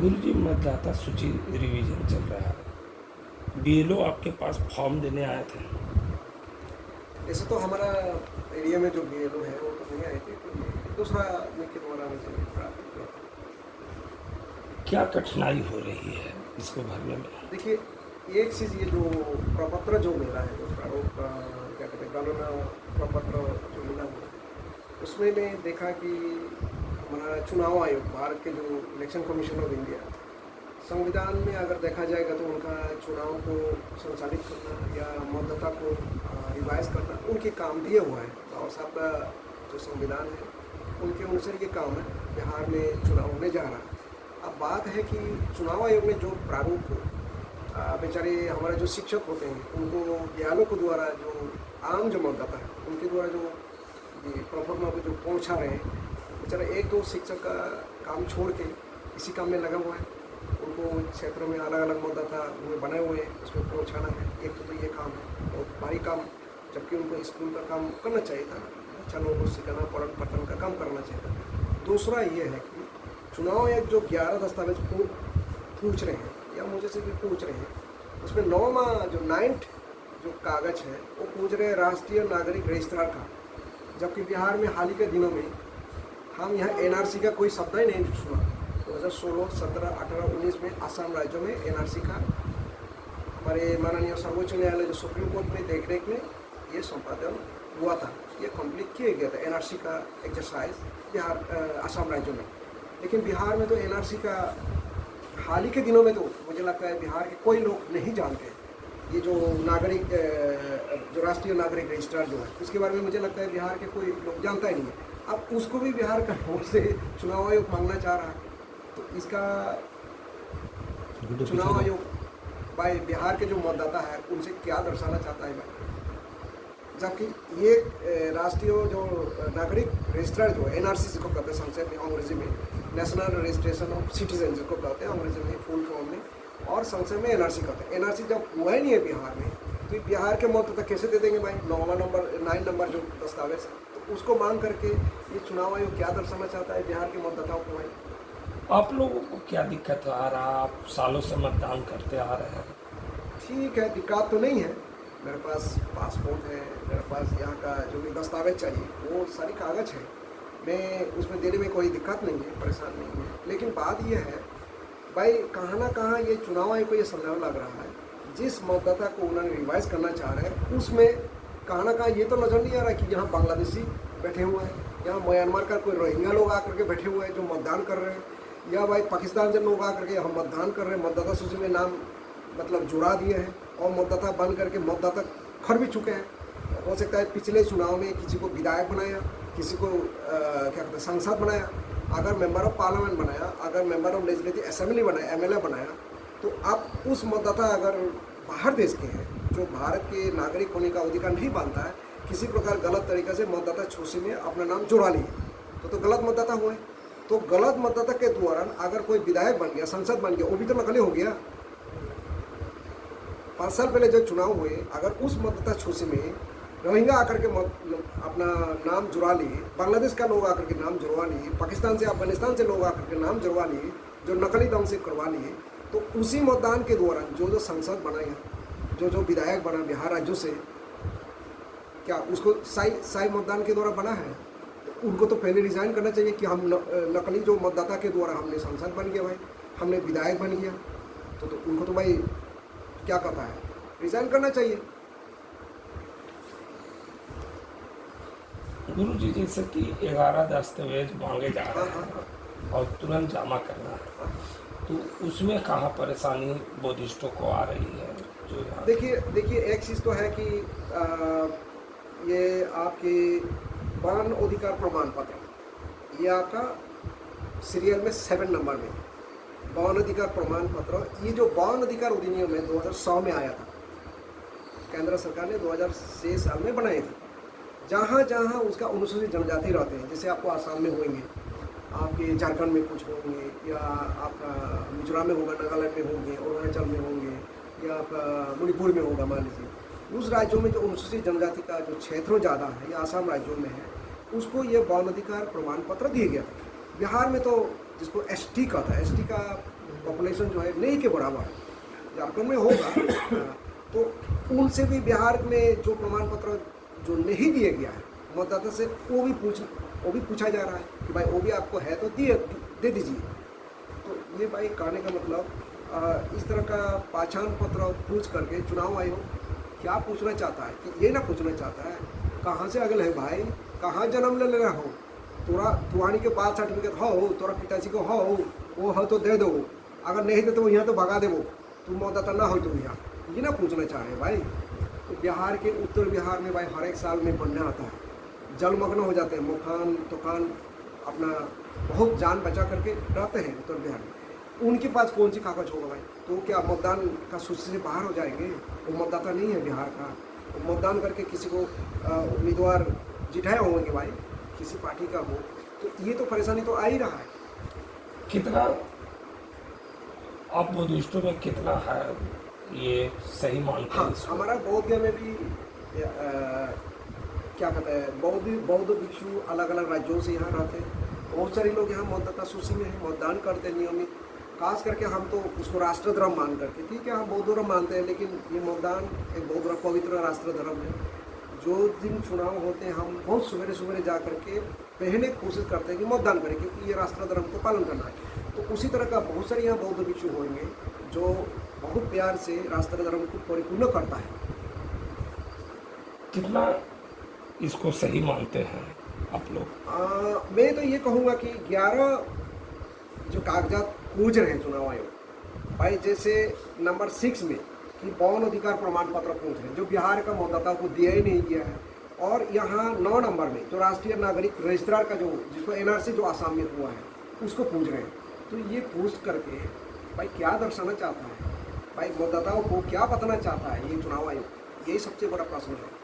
गुरुजी, मतदाता सूची रिवीजन चल रहा है। बीएलओ आपके पास फॉर्म देने आए थे। ऐसे तो हमारा एरिया में जो बीएलओ है वो तो नहीं आए थे, क्योंकि दूसरा आदमी के द्वारा मुझे प्राप्त किया था। क्या कठिनाई हो रही है इसको भरने में? देखिए, एक चीज़ ये जो प्रपत्र जो मिला है, जो प्रारूप क्या कहते हैं गणना प्रपत्र जो मिला हुआ है, उसमें मैं देखा कि हमारा चुनाव आयोग, भारत के जो इलेक्शन कमीशन ऑफ इंडिया, संविधान में अगर देखा जाएगा तो उनका चुनाव को संचालित करना या मतदाता को रिवाइज करना उनके काम दिए हुआ है। बाबा साहब का जो संविधान है उनके अनुसार ये काम है। बिहार में चुनाव होने जा रहा है। अब बात है कि चुनाव आयोग में जो प्रारूप हो, बेचारे हमारे जो शिक्षक होते हैं उनको बीएलओ के द्वारा, जो आम जो मतदाता है उनके द्वारा जो प्रोफार्मा को जो पहुँचा रहे हैं, बेचारा एक दो शिक्षक का काम छोड़ के इसी काम में लगा हुआ है। उनको क्षेत्रों में अलग अलग मतदाता उन्हें बनाए हुए हैं, उसमें पहुँचाना है। एक तो ये काम है बहुत भारी काम, जबकि उनको स्कूल का काम करना चाहिए था, बच्चा लोगों को सिखाना पढ़न पढ़न का काम करना चाहिए था। दूसरा ये है कि चुनाव आयोग जो 11 दस्तावेज पूछ रहे हैं या मुझे से भी पूछ रहे हैं, उसमें 9th जो कागज़ है वो पूछ रहे हैं राष्ट्रीय नागरिक रजिस्ट्रार का। जबकि बिहार में हाल ही के दिनों में हम यहाँ एनआरसी का कोई शब्द ही नहीं सुना। 2016, 17, 18, 19 में आसाम राज्यों में एनआरसी का हमारे माननीय सर्वोच्च न्यायालय जो सुप्रीम कोर्ट में देखरेख में ये संपादन हुआ था, ये कंप्लीट किया गया था एनआरसी का एक्सरसाइज बिहार आसाम राज्यों में। लेकिन बिहार में तो एनआरसी का हाल ही के दिनों में तो मुझे लगता है बिहार के कोई लोग नहीं जानते। ये जो नागरिक जो राष्ट्रीय नागरिक रजिस्ट्रार जो है उसके बारे में मुझे लगता है बिहार के कोई लोग जानता ही नहीं है। अब उसको भी बिहार का ओर से चुनाव आयोग मांगना चाह रहा है, तो इसका चुनाव आयोग भाई बिहार के जो मतदाता है उनसे क्या दर्शाना चाहता है भाई? जबकि ये राष्ट्रीय जो नागरिक रजिस्ट्रार जो है एनआरसी जिसको कहते हैं संक्षेप में अंग्रेजी में, नेशनल रजिस्ट्रेशन ऑफ सिटीजन जिसको कहते हैं अंग्रेजी में फुल फॉर्म में, और संक्षेप में एनआरसी कहते हैं। एनआरसी जब हुआ ही नहीं है बिहार में, तो बिहार के मतदाता कैसे दे देंगे भाई 9 नंबर जो दस्तावेज? तो उसको मांग करके ये चुनाव आयोग क्या दर्शाना चाहता है बिहार के मतदाताओं को भाई? आप लोगों को क्या दिक्कत आ रहा? आप सालों से मतदान करते आ रहे हैं। ठीक है, दिक्कत तो नहीं है। मेरे पास पासपोर्ट है, मेरे पास यहाँ का जो भी दस्तावेज चाहिए वो सारी कागज़ है, मैं उसमें देने में कोई दिक्कत नहीं है, परेशान नहीं है। लेकिन बात यह है भाई, कहाँ ना कहाँ ये चुनाव आयोग को ये संदेह लग रहा है, जिस मतदाता को उन्होंने रिवाइज करना चाह रहे हैं उसमें कहाँ ना कहाँ ये तो नज़र नहीं आ रहा कि यहाँ बांग्लादेशी बैठे हुए हैं, यहाँ म्यांमार का कोई रोहिंग्या लोग आकर के बैठे हुए हैं जो मतदान कर रहे हैं, या भाई पाकिस्तान से लोग आकर के हम मतदान कर रहे हैं, मतदाता सूची में नाम मतलब जुड़ा दिए हैं और मतदाता बन करके मतदाता खर भी चुके हैं। हो सकता है पिछले चुनाव में किसी को विधायक बनाया, किसी को क्या कहते हैं सांसद बनाया, अगर मेंबर ऑफ पार्लियामेंट बनाया, अगर मेंबर ऑफ लेजिस्लेटिव असेंबली बनाया, एमएलए बनाया, तो अब उस मतदाता अगर बाहर देश के हैं जो भारत के नागरिक होने का अधिकार नहीं मानता है, किसी प्रकार गलत तरीके से मतदाता सूची में अपना नाम जुड़ा लिए तो गलत मतदाता हुए। तो गलत मतदाता के दौरान अगर कोई विधायक बन गया, संसद बन गया, वो भी तो नकली हो गया। 5 साल पहले जो चुनाव हुए, अगर उस मतदाता सूची में रोहिंग्या आकर के अपना नाम जुड़ा लिए, बांग्लादेश का लोग आकर के नाम जुड़वा लिए, पाकिस्तान से अफगानिस्तान से लोग आकर के नाम जुड़वा लिए, जो नकली ढंग से करवा लिए, तो उसी मतदान के दौरान जो संसद बना, जो विधायक बना बिहार राज्यों से, क्या उसको साई मतदान के द्वारा बना है? तो उनको तो पहले रिज़ाइन करना चाहिए कि हम नकली जो मतदाता के द्वारा हमने संसद बन गया भाई, हमने विधायक बन गया, तो उनको तो भाई क्या कहता है, रिज़ाइन करना चाहिए। गुरुजी, जैसे कि 11 दस्तावेज मांगे जा रहे हैं और तुरंत जमा करना है, तो उसमें कहाँ परेशानी बुद्धिस्टों को आ रही है? जो देखिए एक चीज़ तो है कि ये आपकी बान अधिकार प्रमाण पत्र, ये आपका सीरियल में 7 नंबर में बान अधिकार प्रमाण पत्र, ये जो बान अधिकार अधिनियम है 2006 में आया था, केंद्र सरकार ने 2006 साल में बनाए थे। जहाँ जहाँ उसका अनुसूचित जनजाति रहते हैं, जैसे आपको आसाम में होंगे, आपके झारखंड में कुछ होंगे, या आपका मिजोरम में होगा, नागालैंड में होंगे, अरुणाचल में होंगे, या आपका मणिपुर में होगा, मान लीजिए उस राज्यों में जो अनुसूचित जनजाति का जो क्षेत्र ज़्यादा है या आसाम राज्यों में है, उसको ये बाल अधिकार प्रमाण पत्र दिया गया। बिहार में तो जिसको एसटी कहता है, एसटी का पॉपुलेशन जो है नहीं के बराबर है, झारखंड में होगा तो उनसे भी बिहार में जो प्रमाण पत्र जो नहीं दिया गया है मतदाता से वो भी पूछा जा रहा है कि भाई वो भी आपको है तो दे दीजिए। तो ये भाई कहने का मतलब इस तरह का पहचान पत्र पूछ करके चुनाव आयोग क्या पूछना चाहता है कि ये ना पूछना चाहता है कहाँ से अगल है भाई, कहाँ जन्म ले रहा हो, तुम्हारी के पास सर्टिफिकेट हो, तोरा पिताजी को वो हो तो दे दो, अगर नहीं दे तो यहाँ तो भगा देवो, तुम मतदाता ना हो तुम यहाँ, ये ना पूछना चाह रहे भाई। तो बिहार के उत्तर बिहार में भाई हर एक साल में बनना आता है, जलमग्न हो जाते हैं, मकान दुकान अपना बहुत जान बचा करके रहते हैं उत्तर बिहार में। उनके पास कौन सी कागज होगा भाई, तो क्या मतदान का सूची से बाहर हो जाएंगे? वो मतदाता नहीं है बिहार का, वो मतदान करके किसी को उम्मीदवार जिठाए होंगे भाई, किसी पार्टी का हो, तो ये तो परेशानी तो आ ही रहा है। कितना आप बुद्धिस्टों में कितना है ये सही मानते हैं? हाँ, हमारा बौद्ध में भी क्या कहते हैं बौद्ध भिक्षु अलग अलग राज्यों से यहाँ रहते हैं, बहुत सारे लोग यहाँ मतदाता सूची में हैं, मतदान करते हैं नियमित। खास करके हम तो उसको राष्ट्र धर्म मान करके, ठीक है हम बौद्ध धर्म मानते हैं, लेकिन ये मतदान एक बहुत पवित्र राष्ट्र धर्म है। जो दिन चुनाव होते हैं हम बहुत सवेरे सवेरे जा करके पहले कोशिश करते हैं कि मतदान करें, क्योंकि ये राष्ट्र धर्म को पालन करना है। तो उसी तरह का बहुत सारे यहाँ बौद्ध भिक्षु होंगे जो बहुत प्यार से राष्ट्र धर्म को परिपूर्ण करता है। कितना इसको सही मानते हैं आप लोग? मैं तो ये कहूँगा कि 11 जो कागजात पूछ रहे हैं चुनाव आयोग भाई, जैसे नंबर 6 में कि मौन अधिकार प्रमाण पत्र पूछ रहे हैं जो बिहार का मतदाताओं को दिया ही नहीं गया है, और यहाँ 9 नंबर में जो राष्ट्रीय नागरिक रजिस्ट्रार का जो जिसको NRC जो आसाम में हुआ है उसको पूछ रहे हैं। तो ये पूछ करके भाई क्या दर्शाना चाहता है भाई, मतदाताओं को क्या बताना चाहता है ये चुनाव आयोग, यही सबसे बड़ा प्रश्न है।